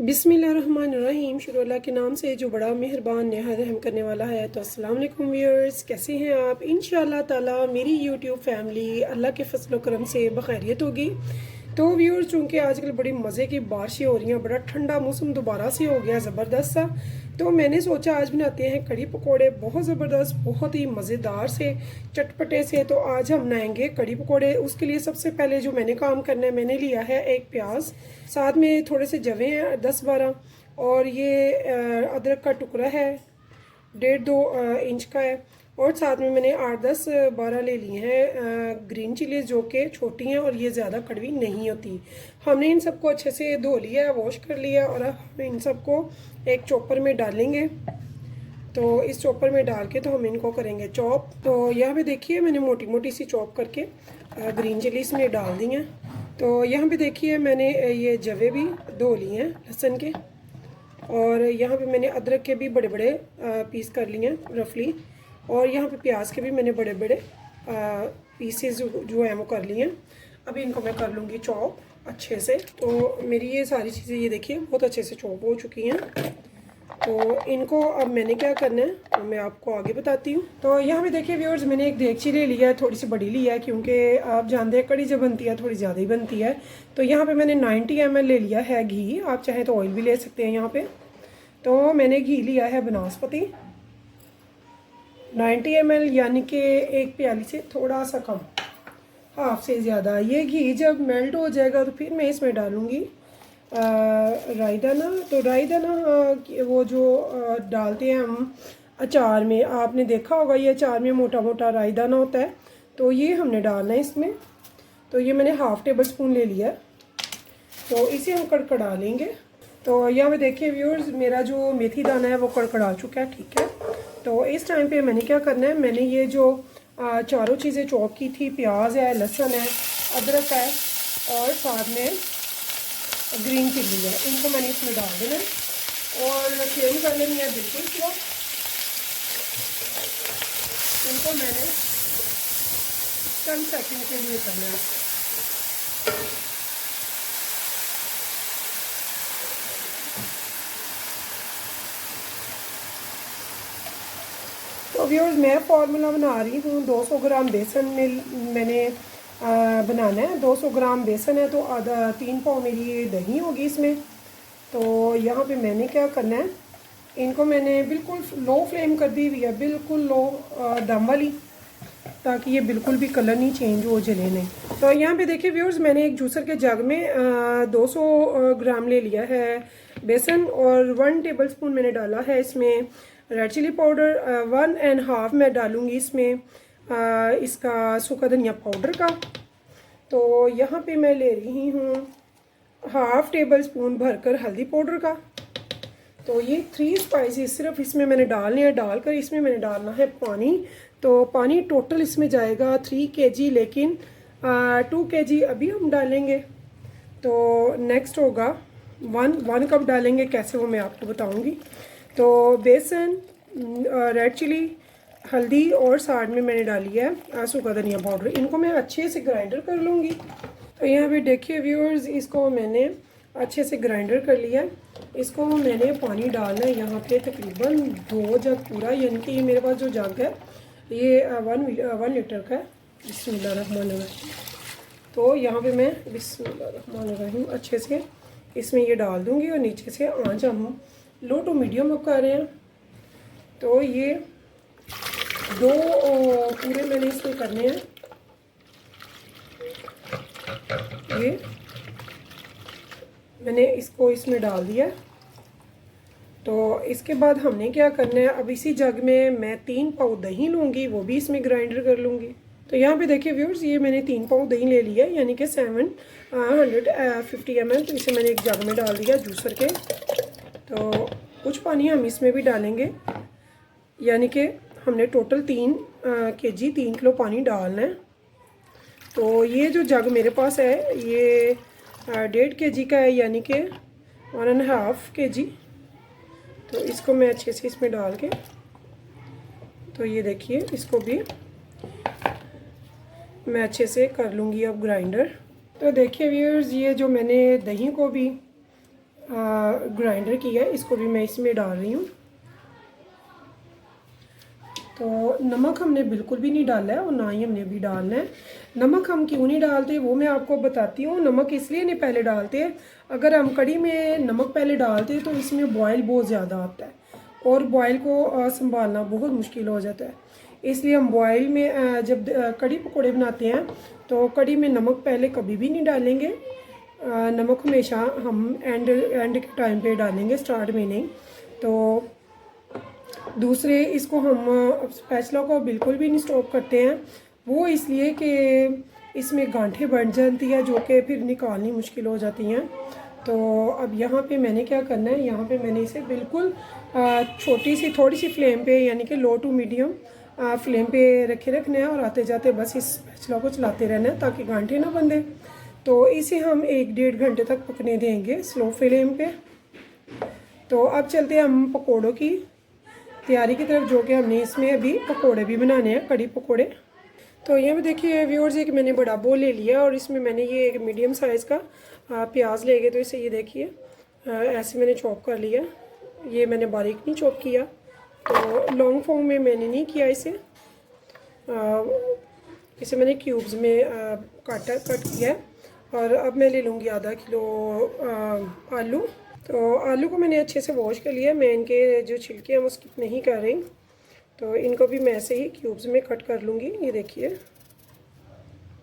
बिस्मिल्लाहिर्रहमानिर्रहीम। शुरू अल्लाह के नाम से जो बड़ा मेहरबान नहायत रहम करने वाला है। तो अस्सलाम वालेकुम व्यूअर्स, कैसे हैं आप? इंशाअल्लाह ताला मेरी यूट्यूब फैमिली अल्लाह के फजल करम से बखैरियत होगी। तो व्यूअर्स, चूँकि आजकल बड़ी मज़े की बारिशें हो रही हैं, बड़ा ठंडा मौसम दोबारा से हो गया ज़बरदस्त सा, तो मैंने सोचा आज बनाते हैं कड़ी पकोड़े, बहुत ज़बरदस्त, बहुत ही मज़ेदार से, चटपटे से। तो आज हम बनाएंगे कड़ी पकोड़े। उसके लिए सबसे पहले जो मैंने काम करना है, मैंने लिया है एक प्याज, साथ में थोड़े से जवे हैं 10-12, और ये अदरक का टुकड़ा है 1.5-2 इंच का है, और साथ में मैंने 8-10-12 ले लिए हैं ग्रीन चिलीज, जो कि छोटी हैं और ये ज़्यादा कड़वी नहीं होती। हमने इन सबको अच्छे से धो लिया है, वॉश कर लिया, और अब हम इन सबको एक चॉपर में डालेंगे। तो इस चॉपर में डाल के तो हम इनको करेंगे चॉप। तो यहाँ पे देखिए मैंने मोटी मोटी सी चॉप करके ग्रीन चिली इसमें डाल दी हैं। तो यहाँ पे देखिए मैंने ये जवे भी धो लिए हैं लहसुन के, और यहाँ पे मैंने अदरक के भी बड़े बड़े पीस कर लिए हैं रफली, और यहाँ पे प्याज के भी मैंने बड़े बड़े पीसेस जो हैं वो कर लिए हैं। अभी इनको मैं कर लूँगी चॉप अच्छे से। तो मेरी ये सारी चीज़ें ये देखिए बहुत अच्छे से चॉप हो चुकी हैं। तो इनको अब मैंने क्या करना है तो मैं आपको आगे बताती हूँ। तो यहाँ पे देखिए व्यूअर्स, मैंने एक देगची ले लिया है, थोड़ी सी बड़ी लिया है, क्योंकि आप जानते हैं कड़ी जब बनती है थोड़ी ज़्यादा ही बनती है। तो यहाँ पे मैंने 90 ml ले लिया है घी, आप चाहें तो ऑयल भी ले सकते हैं यहाँ पे। तो मैंने घी लिया है बनास्पति 90 ml, यानी कि एक प्याली से थोड़ा सा कम, हाफ से ज़्यादा। ये घी जब मेल्ट हो जाएगा तो फिर मैं इसमें डालूँगी राई दाना। तो राई दाना वो जो डालते हैं हम अचार में, आपने देखा होगा ये अचार में मोटा मोटा राई दाना होता है, तो ये हमने डालना है इसमें। तो ये मैंने हाफ़ टेबल स्पून ले लिया, तो इसे हम कड़कड़ा लेंगे। तो यहाँ पे देखिए व्यूअर्स, मेरा जो मेथी दाना है वो कड़कड़ा चुका है, ठीक है। तो इस टाइम पे मैंने क्या करना है, मैंने ये जो चारों चीज़ें चॉप की थी, प्याज है, लहसुन है, अदरक है, और साथ में ग्रीन चिल्ली है, इनको मैंने इसमें डाल देना है और फ्लेम कर लेनी है बिल्कुल स्लो। इनको मैंने 10 सेकंड के लिए करना है। तो व्यूअर्स, मैं फार्मूला बना रही हूँ 200 ग्राम बेसन में मैंने बनाना है। 200 ग्राम बेसन है तो आधा 3 पाव मेरी दही होगी इसमें। तो यहाँ पे मैंने क्या करना है, इनको मैंने बिल्कुल लो फ्लेम कर दी हुई है, बिल्कुल लो दम वाली, ताकि ये बिल्कुल भी कलर नहीं चेंज हो, जले नहीं। तो यहाँ पे देखिए व्यूअर्स, मैंने एक जूसर के जग में 200 ग्राम ले लिया है बेसन, और 1 टेबल स्पून मैंने डाला है इसमें रेड चिली पाउडर, 1.5 मैं डालूँगी इसमें इसका सूखा धनिया पाउडर का। तो यहाँ पे मैं ले रही हूँ हाफ़ टेबल स्पून भरकर हल्दी पाउडर का। तो ये 3 स्पाइसेस सिर्फ इसमें मैंने डालने हैं। डालकर इसमें मैंने डालना है पानी। तो पानी टोटल इसमें जाएगा 3 kg, लेकिन 2 kg अभी हम डालेंगे। तो नेक्स्ट होगा 1 कप डालेंगे, कैसे वो मैं आपको बताऊंगी। तो बेसन, रेड चिली, हल्दी, और साथ में मैंने डाली है सूखा धनिया पाउडर। इनको मैं अच्छे से ग्राइंडर कर लूँगी। तो यहाँ पे देखिए व्यूअर्स, इसको मैंने अच्छे से ग्राइंडर कर लिया। इसको मैंने पानी डालना है यहाँ पे तकरीबन 2 जग पूरा, यानी कि मेरे पास जो जग है ये 1 लीटर का है। बिस्मिल्लाहिर्रहमानिर्रहीम। तो यहाँ पे मैं बिस्मिल्लाहिर्रहमानिर्रहीम अच्छे से इसमें ये डाल दूँगी, और नीचे से आँच हम लो टू मीडियम अप कर रहे हैं। तो ये 2 पूरे मैंने इसमें करने हैं। ये मैंने इसको इसमें डाल दिया। तो इसके बाद हमने क्या करना है, अब इसी जग में मैं 3 पाव दही लूँगी, वो भी इसमें ग्राइंडर कर लूँगी। तो यहाँ पे देखिए व्यूअर्स, ये मैंने 3 पाव दही ले लिया, यानी कि 750 ml। तो इसे मैंने एक जग में डाल दिया जूसर के। तो कुछ पानी हम इसमें भी डालेंगे, यानी कि हमने टोटल 3 किलो पानी डालना है। तो ये जो जग मेरे पास है ये 1.5 kg का है, यानी कि 1.5 kg। तो इसको मैं अच्छे से इसमें डाल के, तो ये देखिए इसको भी मैं अच्छे से कर लूँगी अब ग्राइंडर। तो देखिए व्यूअर्स, ये जो मैंने दही को भी ग्राइंडर किया है, इसको भी मैं इसमें डाल रही हूँ। तो नमक हमने बिल्कुल भी नहीं डाला है और ना ही हमने अभी डालना है। नमक हम क्यों नहीं डालते वो मैं आपको बताती हूँ। नमक इसलिए नहीं पहले डालते, अगर हम कढ़ी में नमक पहले डालते तो इसमें बॉयल बहुत ज़्यादा आता है और बॉयल को संभालना बहुत मुश्किल हो जाता है। इसलिए हम बॉयल में जब कढ़ी पकौड़े बनाते हैं तो कढ़ी में नमक पहले कभी भी नहीं डालेंगे। नमक हमेशा हम एंड के टाइम पे डालेंगे, स्टार्ट में नहीं। तो दूसरे इसको हम स्पैचुला को बिल्कुल भी नहीं स्टॉप करते हैं, वो इसलिए कि इसमें गांठें बढ़ जाती है जो कि फिर निकालनी मुश्किल हो जाती हैं। तो अब यहाँ पे मैंने क्या करना है, यहाँ पे मैंने इसे बिल्कुल छोटी सी थोड़ी सी फ्लेम पे यानी कि लो टू मीडियम फ्लेम पे रखना है और आते जाते बस इस स्पैचुला को चलाते रहना है ताकि गांठें ना बंधे। तो इसे हम 1-1.5 घंटे तक पकने देंगे स्लो फ्लेम पे। तो अब चलते हैं हम पकौड़ों की तैयारी की तरफ, जो कि हमने इसमें अभी पकोड़े भी बनाने हैं, कड़ी पकोड़े। तो यहाँ पे देखिए व्यूअर्स, एक मैंने बड़ा बोल ले लिया और इसमें मैंने ये एक मीडियम साइज़ का प्याज ले गए। तो इसे ये देखिए ऐसे मैंने चॉप कर लिया। ये मैंने बारीक नहीं चॉप किया, तो लॉन्ग फॉर्म में मैंने नहीं किया इसे। इसे मैंने क्यूब्स में कट किया है। और अब मैं ले लूँगी आधा किलो आलू। तो आलू को मैंने अच्छे से वॉश कर लिया। मैं इनके जो छिलके हैं वो स्किप नहीं कर रही, तो इनको भी मैं ऐसे ही क्यूब्स में कट कर लूँगी। ये देखिए,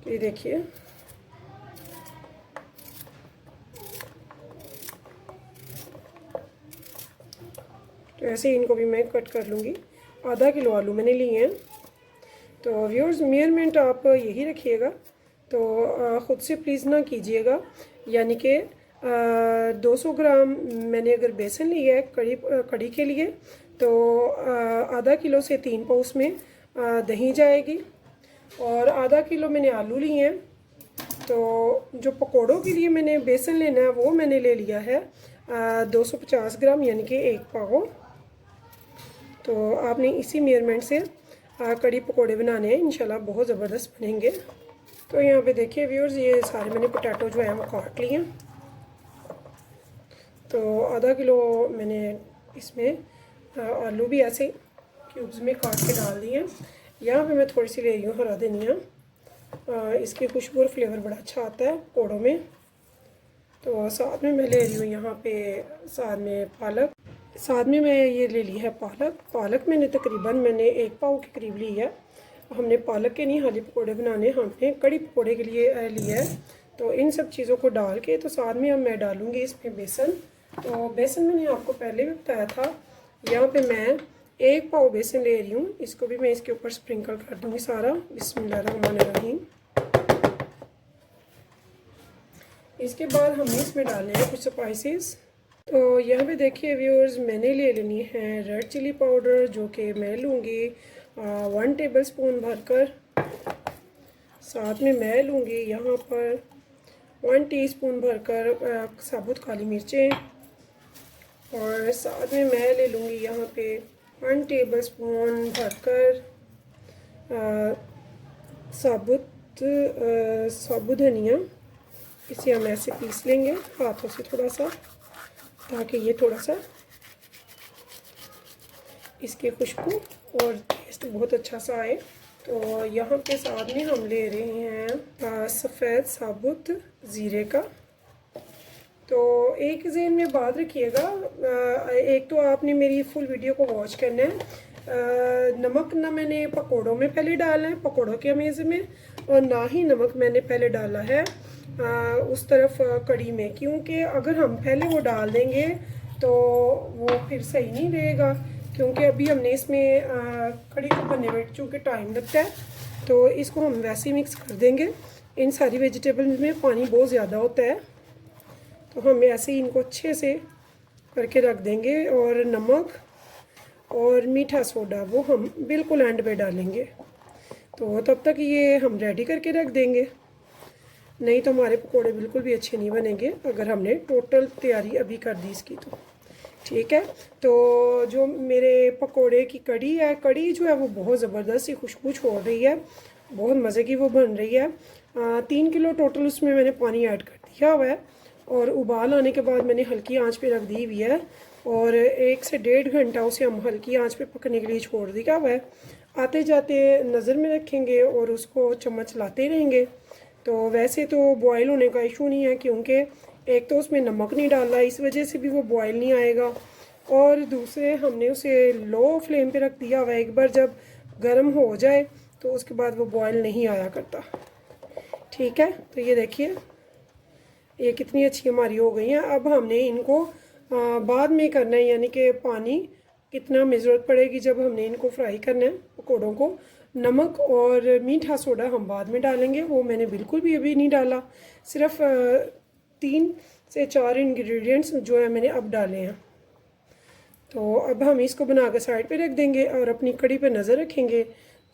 ये देखिए। तो ऐसे ही इनको भी मैं कट कर लूँगी। आधा किलो आलू मैंने लिए हैं। तो व्यूअर्स, मेजरमेंट आप यही रखिएगा, तो ख़ुद से प्लीज़ ना कीजिएगा। यानी कि 200 ग्राम मैंने अगर बेसन लिया है कड़ी के लिए, तो आधा किलो से 3 पाव उसमें दही जाएगी। और आधा किलो मैंने आलू लिए हैं। तो जो पकोड़ों के लिए मैंने बेसन लेना है वो मैंने ले लिया है 250 ग्राम यानी कि 1 पाव। तो आपने इसी मेजरमेंट से कड़ी पकोड़े बनाने हैं, इंशाल्लाह बहुत ज़बरदस्त बनेंगे। तो यहाँ पे देखिए व्यूअर्स, ये सारे मैंने पोटैटो जो है वो काट लिए हैं। तो आधा किलो मैंने इसमें आलू भी ऐसे क्यूब्स में काट के डाल दिए। यहाँ पे मैं थोड़ी सी ले रही हूँ हरा धनिया, इसकी खुशबू और फ्लेवर बड़ा अच्छा आता है पकौड़ों में। तो साथ में मैं ले रही हूँ यहाँ पे साथ में पालक। साथ में मैं ये ले ली है पालक मैंने तकरीबन 1 पाव के करीब ली है। हमने पालक के नहीं हाली पकौड़े बनाने, हमने कड़ी पकौड़े के लिए लिया है। तो इन सब चीज़ों को डाल के तो साथ में अब मैं डालूँगी इसमें बेसन। तो बेसन मैंने आपको पहले भी बताया था। यहाँ पे मैं 1 पाव बेसन ले रही हूँ, इसको भी मैं इसके ऊपर स्प्रिंकल कर दूँगी सारा। बिस्मिल्लाहिर्रहमानिर्रहीम। इसके बाद हमने इसमें डालने हैं कुछ स्पाइसेस। तो यहाँ पे देखिए व्यूअर्स, मैंने ले लेनी है रेड चिली पाउडर, जो कि मैं लूँगी 1 टेबलस्पून भरकर। साथ में मैं लूँगी यहाँ पर 1 टीस्पून भरकर साबुत काली मिर्चें। और साथ में मैं ले लूँगी यहाँ पे 1 टेबलस्पून भरकर साबुत धनिया। इसे हम ऐसे पीस लेंगे हाथों से थोड़ा सा, ताकि ये थोड़ा सा इसकी खुशबू और टेस्ट बहुत अच्छा सा आए। तो यहाँ पे साथ में हम ले रहे हैं सफ़ेद साबुत ज़ीरे का। तो एक ज़हन में बात रखिएगा, एक तो आपने मेरी फुल वीडियो को वॉच करना है। नमक ना मैंने पकोड़ों में पहले डाला है, पकोड़ों के अमेज़े में, और ना ही नमक मैंने पहले डाला है उस तरफ कड़ी में, क्योंकि अगर हम पहले वो डाल देंगे तो वो फिर सही नहीं रहेगा। क्योंकि अभी हमने इसमें कड़ी को बनने में चूँकि टाइम लगता है, तो इसको हम वैसे ही मिक्स कर देंगे। इन सारी वेजिटेबल्स में पानी बहुत ज़्यादा होता है, तो हम ऐसे ही इनको अच्छे से करके रख देंगे। और नमक और मीठा सोडा वो हम बिल्कुल एंड पे डालेंगे। तो तब तक ये हम रेडी करके रख देंगे, नहीं तो हमारे पकोड़े बिल्कुल भी अच्छे नहीं बनेंगे अगर हमने टोटल तैयारी अभी कर दी इसकी। तो ठीक है। तो जो मेरे पकोड़े की कड़ी है, कड़ी जो है वो बहुत ज़बरदस्त सी खुशबू छोड़ रही है, बहुत मज़े की वो बन रही है। 3 किलो टोटल उसमें मैंने पानी ऐड कर दिया हुआ है। और उबाल आने के बाद मैंने हल्की आंच पे रख दी हुई है और 1 से 1.5 घंटा उसे हम हल्की आंच पे पकने के लिए छोड़ दिया हुआ है। आते जाते नज़र में रखेंगे और उसको चम्मच लाते रहेंगे। तो वैसे तो बॉयल होने का इशू नहीं है, क्योंकि एक तो उसमें नमक नहीं डाला, इस वजह से भी वो बॉयल नहीं आएगा, और दूसरे हमने उसे लो फ्लेम पे रख दिया हुआ है। एक बार जब गर्म हो जाए तो उसके बाद वो बॉयल नहीं आया करता। ठीक है, तो ये देखिए ये कितनी अच्छी हमारी हो गई हैं। अब हमने इनको बाद में करना है, यानी कि पानी कितना में ज़रूरत पड़ेगी जब हमने इनको फ्राई करना है पकौड़ों को। नमक और मीठा सोडा हम बाद में डालेंगे, वो मैंने बिल्कुल भी अभी नहीं डाला। सिर्फ 3 से 4 इंग्रेडिएंट्स जो है मैंने अब डाले हैं। तो अब हम इसको बना कर साइड पे रख देंगे और अपनी कड़ी पे नज़र रखेंगे।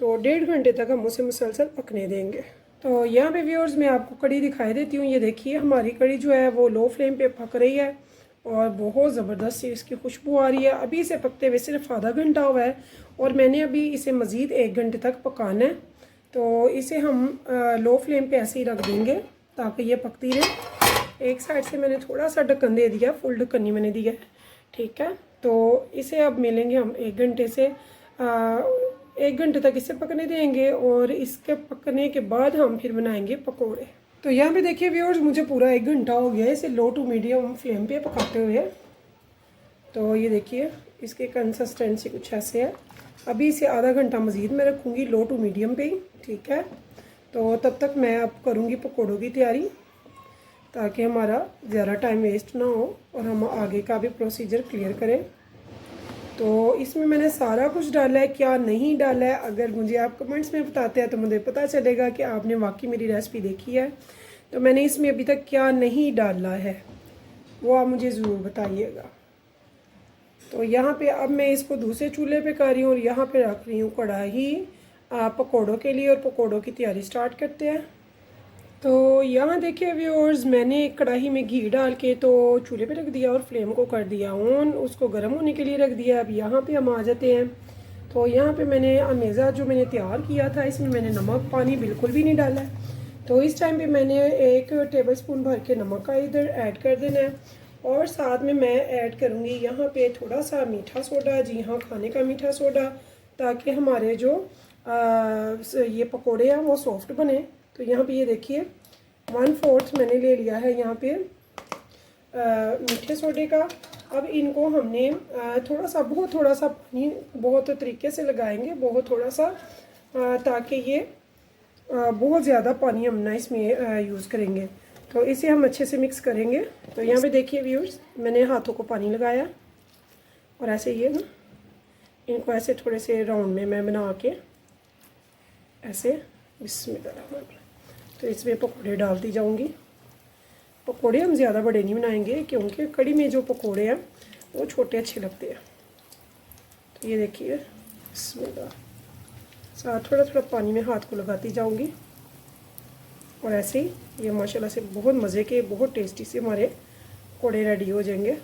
तो 1.5 घंटे तक हम उसे मुसलसल पकने देंगे। तो यहाँ पे व्यूअर्स मैं आपको कड़ी दिखाई देती हूँ। ये देखिए हमारी कड़ी जो है वो लो फ्लेम पे पक रही है और बहुत ज़बरदस्त सी इसकी खुशबू आ रही है। अभी इसे पकते हुए सिर्फ आधा घंटा हुआ है और मैंने अभी इसे मज़ीद 1 घंटे तक पकाना है। तो इसे हम लो फ्लेम पे ऐसे ही रख देंगे ताकि ये पकती रहे। एक साइड से मैंने थोड़ा सा ढक्कन दे दिया, फुल ढक्कन नहीं मैंने दिया है। ठीक है, तो इसे अब मिलेंगे हम 1 घंटे से 1 घंटे तक इसे पकने देंगे और इसके पकने के बाद हम फिर बनाएंगे पकोड़े। तो यहाँ पे देखिए व्यूअर्स मुझे पूरा 1 घंटा हो गया है इसे लो टू मीडियम फ्लेम पे पकाते हुए। तो ये देखिए इसकी कंसिस्टेंसी कुछ ऐसे है। अभी इसे आधा घंटा मज़ीद मैं रखूँगी लो टू मीडियम पे ही। ठीक है, तो तब तक मैं अब करूँगी पकोड़ों की तैयारी, ताकि हमारा ज़्यादा टाइम वेस्ट ना हो और हम आगे का भी प्रोसीजर क्लियर करें। तो इसमें मैंने सारा कुछ डाला है, क्या नहीं डाला है अगर मुझे आप कमेंट्स में बताते हैं तो मुझे पता चलेगा कि आपने वाकई मेरी रेसिपी देखी है। तो मैंने इसमें अभी तक क्या नहीं डाला है वो आप मुझे ज़रूर बताइएगा। तो यहाँ पे अब मैं इसको दूसरे चूल्हे पे कर रही हूँ और यहाँ पे रख रही हूँ कढ़ाई पकौड़ों के लिए, और पकौड़ों की तैयारी स्टार्ट करते हैं। तो यहाँ देखिए व्यूअर्स मैंने कढ़ाई में घी डाल के तो चूल्हे पे रख दिया और फ्लेम को कर दिया ऑन, उसको गर्म होने के लिए रख दिया। अब यहाँ पे हम आ जाते हैं। तो यहाँ पे मैंने अमेज़ा जो मैंने तैयार किया था इसमें मैंने नमक पानी बिल्कुल भी नहीं डाला है। तो इस टाइम पे मैंने 1 टेबलस्पून भर के नमक का इधर ऐड कर देना है और साथ में मैं ऐड करूँगी यहाँ पे थोड़ा सा मीठा सोडा, जी हाँ खाने का मीठा सोडा, ताकि हमारे जो ये पकोड़े हैं वो सॉफ्ट बने। तो यहाँ पे ये देखिए 1/4 मैंने ले लिया है यहाँ पे मीठे सोडे का। अब इनको हमने बहुत थोड़ा सा पानी बहुत तरीके से लगाएंगे, बहुत थोड़ा सा, ताकि ये बहुत ज़्यादा पानी हम ना इसमें यूज़ करेंगे। तो इसे हम अच्छे से मिक्स करेंगे। तो यहाँ पे देखिए व्यूअर्स मैंने हाथों को पानी लगाया और ऐसे ये ना इनको ऐसे थोड़े से राउंड में मैं बना के ऐसे बिस्मिल्लाह, तो इसमें पकोड़े डालती जाऊंगी। पकोड़े हम ज़्यादा बड़े नहीं बनाएंगे क्योंकि कड़ी में जो पकोड़े हैं वो छोटे अच्छे लगते हैं। तो ये देखिए बिस्मिल्लाह, साथ थोड़ा थोड़ा पानी में हाथ को लगाती जाऊंगी और ऐसे ही ये माशाल्लाह से बहुत मज़े के बहुत टेस्टी से हमारे पकोड़े रेडी हो जाएंगे।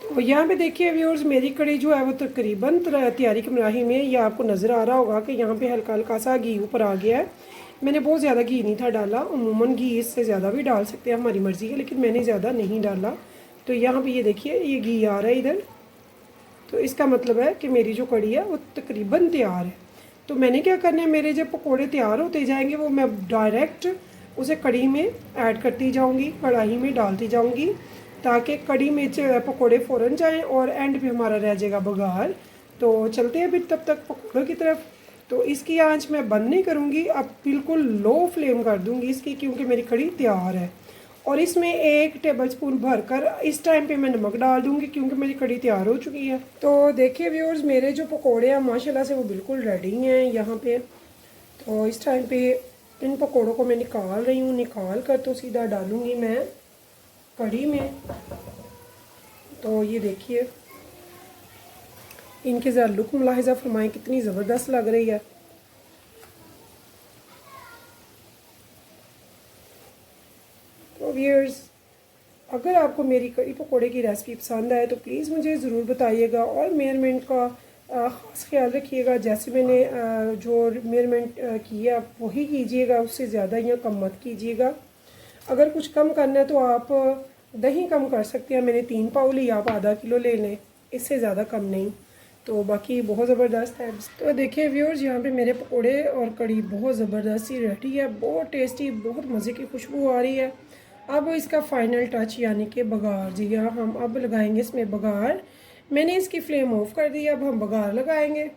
तो यहाँ पे देखिए व्यूअर्स मेरी कड़ी जो है वो तकरीबन तैयारी की मराही में, ये आपको नज़र आ रहा होगा कि यहाँ पे हल्का हल्का सा घी ऊपर आ गया है। मैंने बहुत ज़्यादा घी नहीं था डाला, अमूमन घी इससे ज़्यादा भी डाल सकते हैं, हमारी मर्ज़ी है, लेकिन मैंने ज़्यादा नहीं डाला। तो यहाँ पे ये देखिए ये घी आ रहा है इधर, तो इसका मतलब है कि मेरी जो कड़ी है वो तकरीबन तैयार है। तो मैंने क्या करना है, मेरे जब पकोड़े तैयार होते जाएंगे वो मैं डायरेक्ट उसे कड़ी में ऐड करती जाऊँगी, कढ़ाई में डालती जाऊँगी, ताकि कड़ी में पकोड़े फ़ौरन जाएं और एंड पे हमारा रह जाएगा बघार। तो चलते हैं फिर तब तक पकोड़ों की तरफ। तो इसकी आंच मैं बंद नहीं करूँगी, अब बिल्कुल लो फ्लेम कर दूँगी इसकी, क्योंकि मेरी कड़ी तैयार है। और इसमें 1 टेबलस्पून भरकर इस टाइम पे मैं नमक डाल दूँगी क्योंकि मेरी कड़ी तैयार हो चुकी है। तो देखिए व्यूअर्स मेरे जो पकोड़े हैं माशाल्लाह से वो बिल्कुल रेडी हैं यहाँ पे। तो इस टाइम पे इन पकोड़ों को मैं निकाल रही हूँ, निकाल कर तो सीधा डालूँगी मैं कड़ी में। तो ये देखिए इनके ज़रा लुक मुलाहिज़ा फरमाएं कितनी ज़बरदस्त लग रही है। तो व्यूअर्स अगर आपको मेरी कड़ी पकोड़े की रेसिपी पसंद आए तो प्लीज़ मुझे ज़रूर बताइएगा और मेजरमेंट का ख़ास ख्याल रखिएगा। जैसे मैंने जो मेजरमेंट की है आप वही कीजिएगा, उससे ज़्यादा या कम मत कीजिएगा। अगर कुछ कम करना है तो आप दही कम कर सकते हैं, मैंने 3 पाव लिया, आप आधा किलो ले लें, इससे ज़्यादा कम नहीं। तो बाकी बहुत ज़बरदस्त है। तो देखिए व्यूअर्स, यहाँ पे मेरे पकोड़े और कड़ी बहुत ज़बरदस्ती रेडी है, बहुत टेस्टी, बहुत मज़े की खुशबू आ रही है। अब इसका फ़ाइनल टच यानी कि बघार, जी हाँ, हम अब लगाएंगे इसमें बघार। मैंने इसकी फ्लेम ऑफ कर दी, अब हम बघार लगाएंगे।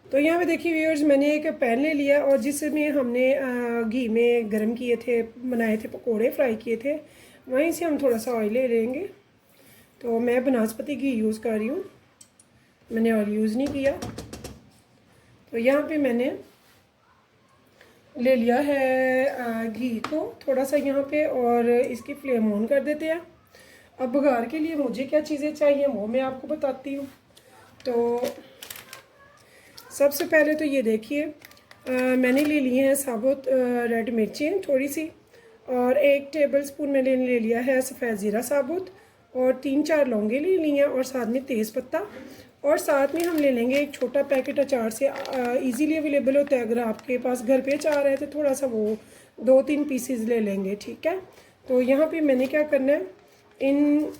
तो यहाँ पे देखिए व्यूअर्स, मैंने एक पैन ले लिया और जिसमें हमने घी में गरम किए थे, बनाए थे पकोड़े, फ्राई किए थे, वहीं से हम थोड़ा सा ऑयल ले लेंगे। तो मैं बनास्पति घी यूज़ कर रही हूँ, मैंने ऑयल यूज़ नहीं किया। तो यहाँ पे मैंने ले लिया है घी को थोड़ा सा यहाँ पे, और इसकी फ्लेम ऑन कर देते हैं। अब बघार के लिए मुझे क्या चीज़ें चाहिए वो मैं आपको बताती हूँ। तो सबसे पहले तो ये देखिए, मैंने ले लिए हैं साबुत रेड मिर्चें थोड़ी सी, और 1 टेबलस्पून मैंने ले लिया है सफ़ेद ज़ीरा साबुत, और 3-4 लौंगे ले ली हैं, और साथ में तेज़ पत्ता, और साथ में हम ले लेंगे एक छोटा पैकेट अचार से, इजीली अवेलेबल होता है। अगर आपके पास घर पे अचार है तो थोड़ा सा वो 2-3 पीसेस ले लेंगे, ठीक है। तो यहाँ पे मैंने क्या करना है, इन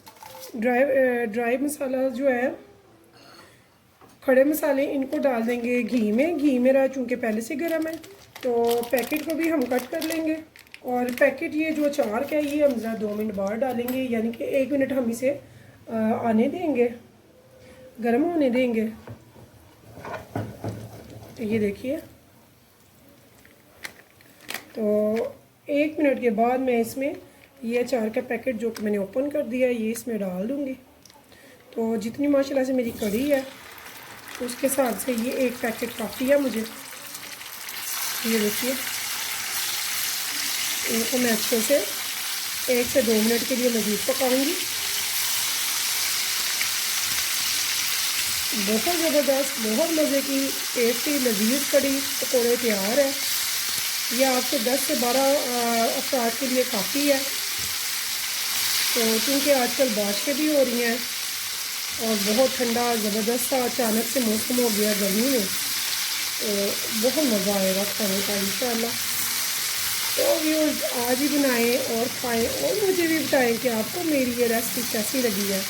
ड्राई मसाला जो है, खड़े मसाले, इनको डाल देंगे घी में। घी मेरा चूँकि पहले से गर्म है, तो पैकेट को भी हम कट कर लेंगे। और पैकेट ये जो अचार का है, ये हम ज़रा 2 मिनट बाद डालेंगे, यानी कि 1 मिनट हम इसे आने देंगे, गर्म होने देंगे। तो ये देखिए, तो 1 मिनट के बाद मैं इसमें ये अचार का पैकेट जो कि मैंने ओपन कर दिया, ये इसमें डाल दूँगी। तो जितनी माशाल्लाह से मेरी कड़ी है उसके हिसाब से ये 1 पैकेट काफ़ी है मुझे। ये देखिए, इनको मैं अच्छे से 1 से 2 मिनट के लिए मज़ीद पकाऊंगी। बहुत ज़बरदस्त, बहुत मज़े की टेस्टी लजीज कड़ी पकौड़े तैयार है। ये आपके 10 से 12 अफराद के लिए काफ़ी है। तो क्योंकि आजकल बारिशें भी हो रही हैं और बहुत ठंडा ज़बरदस्त सा अचानक से मौसम हो गया गर्मी में, तो बहुत मज़ा आएगा खाने का इंशाल्लाह। तो व्यूअर्स, आज ही बनाएं और खाएं, और मुझे भी बताएं कि आपको मेरी ये रेसिपी कैसी लगी है।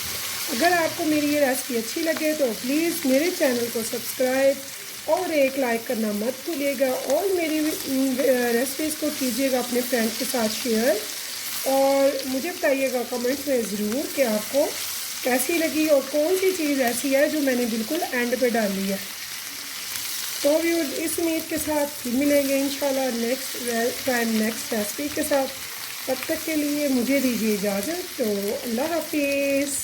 अगर आपको मेरी ये रेसिपी अच्छी लगे तो प्लीज़ मेरे चैनल को सब्सक्राइब और एक लाइक करना मत भूलिएगा, और मेरी रेसिपीज़ को कीजिएगा अपने फ्रेंड्स के साथ शेयर, और मुझे बताइएगा कमेंट्स में ज़रूर कि आपको कैसी लगी और कौन सी चीज़ ऐसी है जो मैंने बिल्कुल एंड पे डाली है। तो व्यूअर्स, इस उम्मीद के साथ फिर मिलेंगे इंशाल्लाह नेक्स्ट टाइम नेक्स्ट रेसिपी के साथ। तब तक के लिए मुझे दीजिए इजाज़त। तो अल्लाह हाफिज़।